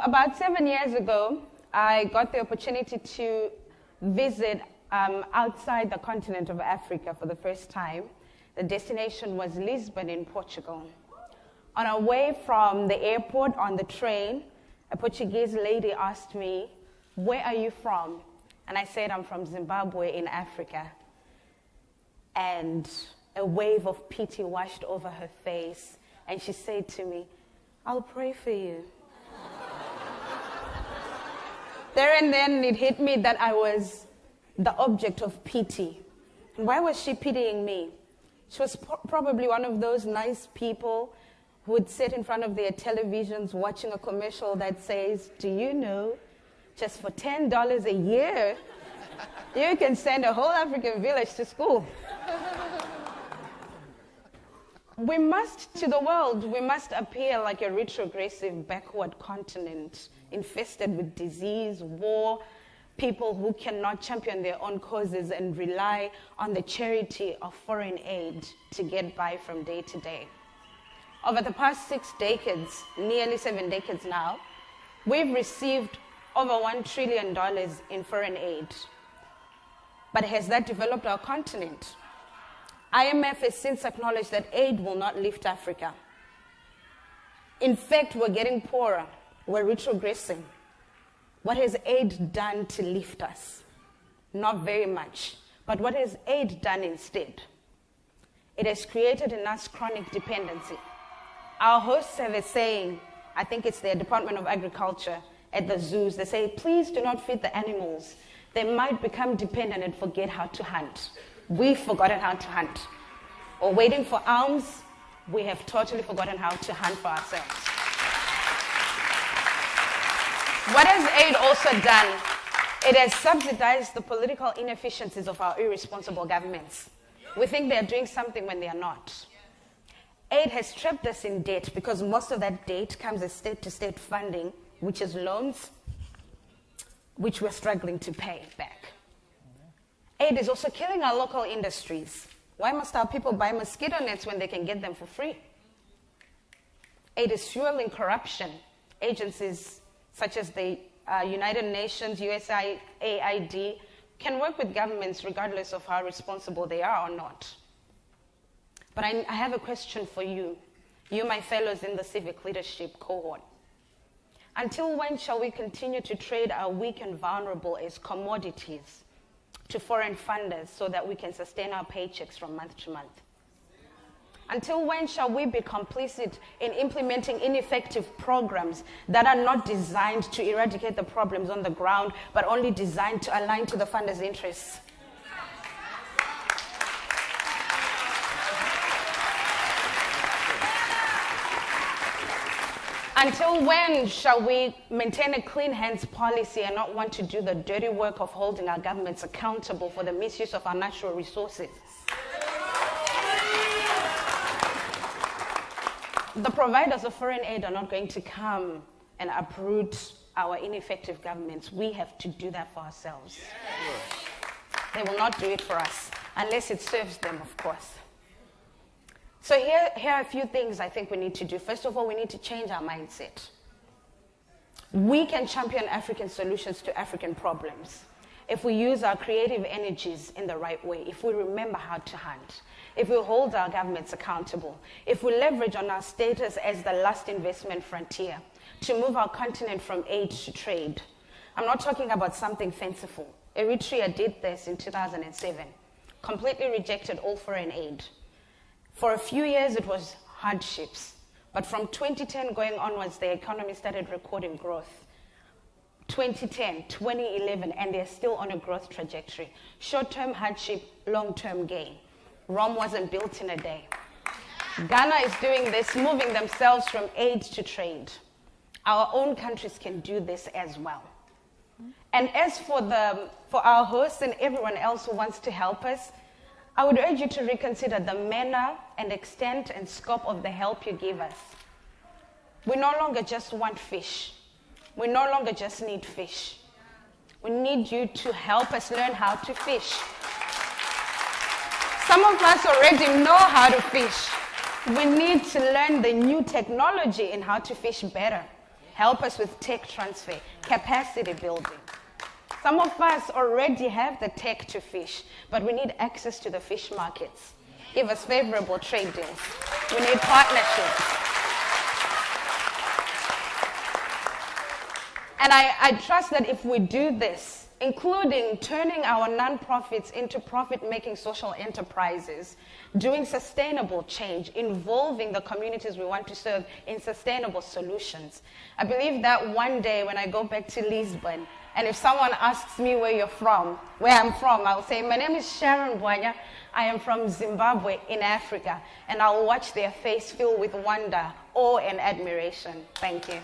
About 7 years ago, I got the opportunity to visit outside the continent of Africa for the first time. The destination was Lisbon in Portugal. On our way from the airport on the train, a Portuguese lady asked me, "Where are you from?" And I said, "I'm from Zimbabwe in Africa." And a wave of pity washed over her face, and she said to me, "I'll pray for you." There and then it hit me that I was the object of pity. And why was she pitying me? She was probably one of those nice people who would sit in front of their televisions watching a commercial that says, "Do you know, just for $10 a year, you can send a whole African village to school." We must, to the world, we must appear like a retrogressive, backward continent infested with disease, war, people who cannot champion their own causes and rely on the charity of foreign aid to get by from day to day. Over the past 6 decades, nearly 7 decades now, we've received over $1 trillion in foreign aid. But has that developed our continent? IMF has since acknowledged that aid will not lift Africa. In fact, we're getting poorer. We're retrogressing. What has aid done to lift us? Not very much. But what has aid done instead? It has created in us chronic dependency. Our hosts have a saying, I think it's the Department of Agriculture at the zoos, they say, "Please do not feed the animals. They might become dependent and forget how to hunt." We've forgotten how to hunt. Or waiting for alms, we have totally forgotten how to hunt for ourselves. What has aid also done? It has subsidized the political inefficiencies of our irresponsible governments. We think they are doing something when they are not. Aid has trapped us in debt because most of that debt comes as state-to-state funding, which is loans, which we're struggling to pay back. Aid is also killing our local industries. Why must our people buy mosquito nets when they can get them for free? Aid is fueling corruption. Agencies such as the United Nations, USAID, can work with governments regardless of how responsible they are or not. But I have a question for you, my fellows in the civic leadership cohort. Until when shall we continue to trade our weak and vulnerable as commodities to foreign funders so that we can sustain our paychecks from month to month? Until when shall we be complicit in implementing ineffective programs that are not designed to eradicate the problems on the ground, but only designed to align to the funders' interests? Until when shall we maintain a clean hands policy and not want to do the dirty work of holding our governments accountable for the misuse of our natural resources? The providers of foreign aid are not going to come and uproot our ineffective governments. We have to do that for ourselves. They will not do it for us, unless it serves them, of course. So here are a few things I think we need to do. First of all, we need to change our mindset. We can champion African solutions to African problems if we use our creative energies in the right way, if we remember how to hunt, if we hold our governments accountable, if we leverage on our status as the last investment frontier to move our continent from aid to trade. I'm not talking about something fanciful. Eritrea did this in 2007, completely rejected all foreign aid. For a few years, it was hardships. But from 2010 going onwards, the economy started recording growth. 2010, 2011, and they're still on a growth trajectory. Short-term hardship, long-term gain. Rome wasn't built in a day. Ghana is doing this, moving themselves from aid to trade. Our own countries can do this as well. And as for our hosts and everyone else who wants to help us, I would urge you to reconsider the manner and extent and scope of the help you give us. We no longer just want fish. We no longer just need fish. We need you to help us learn how to fish. Some of us already know how to fish. We need to learn the new technology in how to fish better. help us with tech transfer, capacity building. Some of us already have the tech to fish, but we need access to the fish markets. Give us favorable trade deals. We need partnerships. And I trust that if we do this, including turning our nonprofits into profit-making social enterprises, doing sustainable change, involving the communities we want to serve in sustainable solutions. I believe that one day when I go back to Lisbon, and if someone asks me where I'm from, I'll say, my name is Sharon Bwanya. I am from Zimbabwe in Africa. And I'll watch their face fill with wonder, awe, and admiration. Thank you.